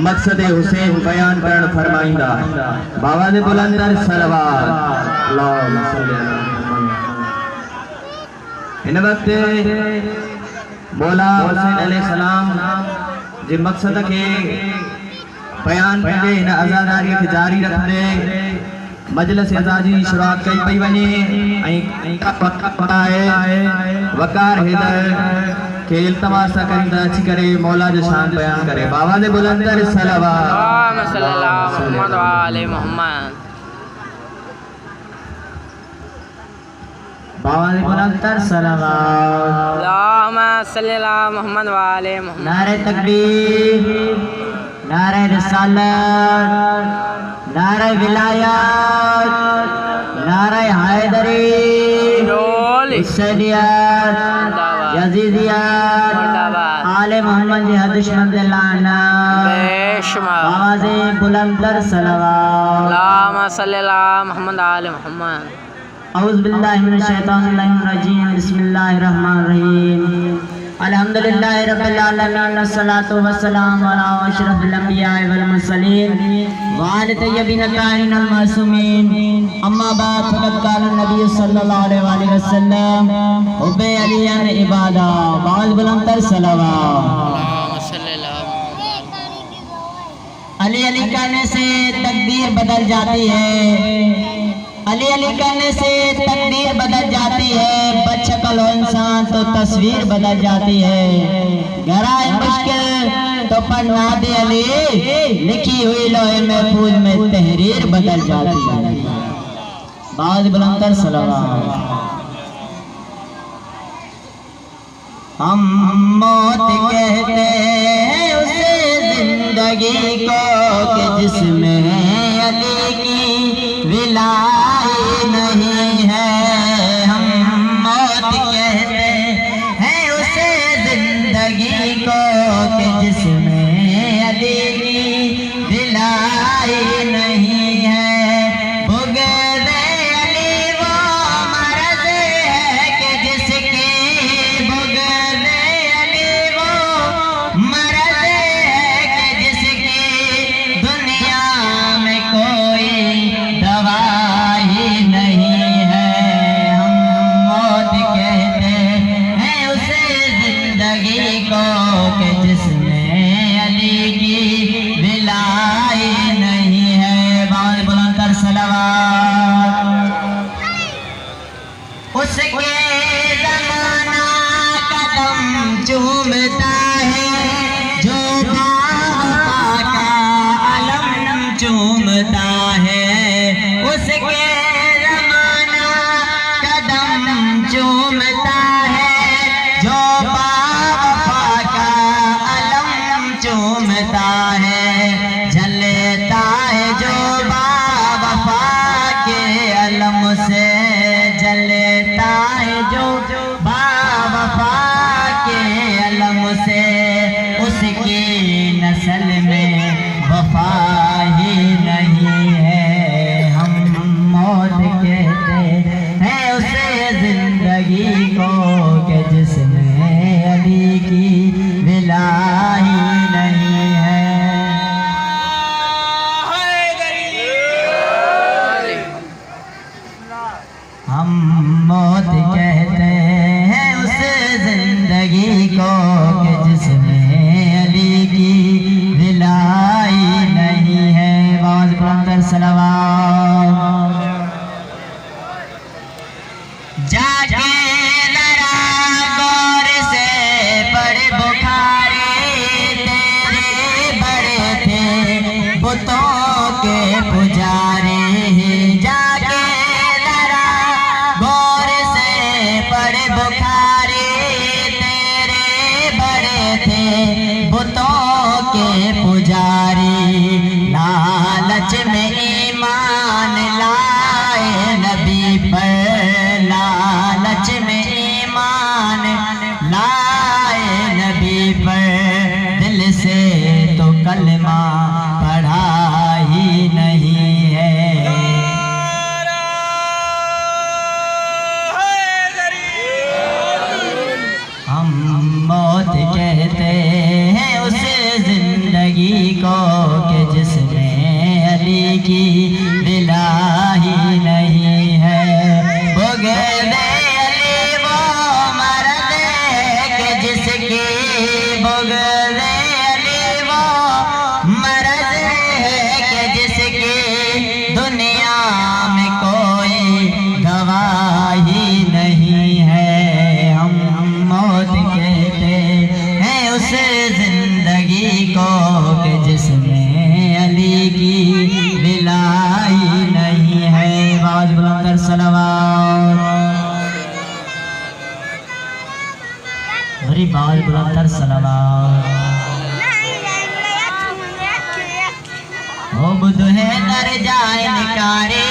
मकसद हुसैन बयान करण फरमाइंदा बाबा दे बुलंदर सलवात अल्लाहुम्मा सल्ली अला मुहम्मद। इन वक्त मौला हुसैन अलैहिस्सलाम जे मकसद के बयान कंदे इन आज़ादारी के जारी रखंदे मजलिस आज़ादी शुरुआत कई पई वने वकार हैदर के इल्तमास करिंदा अची करे मौला जो शान बयान करे बाबा दे बुलंदर सलवात सल्लल्लाहु अलैहि मोहम्मद। बाबा दे बुलंदर सलवात सल्लल्लाहु मोहम्मद वाले मोहम्मद। नारे तकबीर, नारे रिसालत, नारे विलायत, नारे हैदरी, हुसैनियत, यजीदियत, आले मोहम्मद जिहाद दुश्मन दे लानत, आवाज़े बुलंदर सलवात। अल्लाहुम्मा सल्लल्लाहु मोहम्मद आले मोहम्मद। औज़ु बिल्लाहि मिनश शैतानिर रजीम बिस्मिल्लाहिर रहमानिर रहीम अल्हम्दुलिल्लाहि रब्बिल आलमीन वस्सलातु वस्सलामु अला अशरफिल अंबिया वल मुरसलीन व आले तय्यबीन ताहिरीन मासूमीन अम्मा बाद फ़क़द क़ाल नबी सल्लल्लाहु अलैहि वसल्लम हुब्बे अलियन इबादा बाज़ बुलंदर सलवात। अली अली करने से तकदीर बदल जाती है, अली अली करने से तकदीर बदल जाती है, बदशक्ल हो इंसान तो तस्वीर बदल जाती है। गहराई मुश्किल तो पढ़ना दे अली, लिखी हुई लोहे महफूज में तहरीर बदल जाती है। बाज़ बुलंदर सलवात। हम मौत कहते हैं उसे जिंदगी को कि जिसमें अली की विलाई नहीं है। हम मौत कहते हैं उसे जिंदगी को कि जिसमें अली की विलाई नहीं है। बुग़्ज़े अली वो मर्ज़ है कि जिसकी, बुग़्ज़े अली वो मर्ज़ है कि जिसकी दुनिया में कोई दवा ही नहीं है। हम मौत कहते हैं उसे जिंदगी को कि जिसमें अली की विलाई नहीं है। बाज़ बुलंदर सलवात। उसके ज़माना कदम चूमता है जो बाबा का अलम चूमता है। उसके ज़माना कदम चूमता है जो बाबा का अलम चूमता है। जलता है जो बाबा के अलम से, जलता है जो बाबा के अलम से। उसकी नस्ल में वफा ही नहीं है। हम मौत कहते हैं उसे जिंदगी को कि जिसमें अली की विलाई नहीं है। हम मौत कहते हैं उसे जिंदगी को कि जिसमें अली की विलाई नहीं है। बाज़ बुलंदर सलवात। जाके जरा गौर से पढ़ बुखारी तेरे बड़े थे बुतों के पुजारी। जाके जरा गौर से पढ़ बुखारी तेरे बड़े थे बुतों के पुजारी। लालच में ईमान लाए नबी पर, लालच में ईमान लाए नबी पर। दिल से तो कलमा पढ़ा ही नहीं है। हम मौत कहते हैं उस जिंदगी को कि जिसमें अली की विला ही नहीं है। बुग़्ज़-ए अली वो मर्द है कि जिसकी बुग़्ज़-ए अली वो मर्द है कि जिसकी दुनिया में कोई गवाही नहीं है। हम मौत कहते हैं उस जिंदगी को कि जिसमें अली की विलाई नहीं है। आवाज़ बुलंद कर सलावत, मेरी आवाज़ बुलंद कर सलावत। ओ बुध है दर जाए निकारे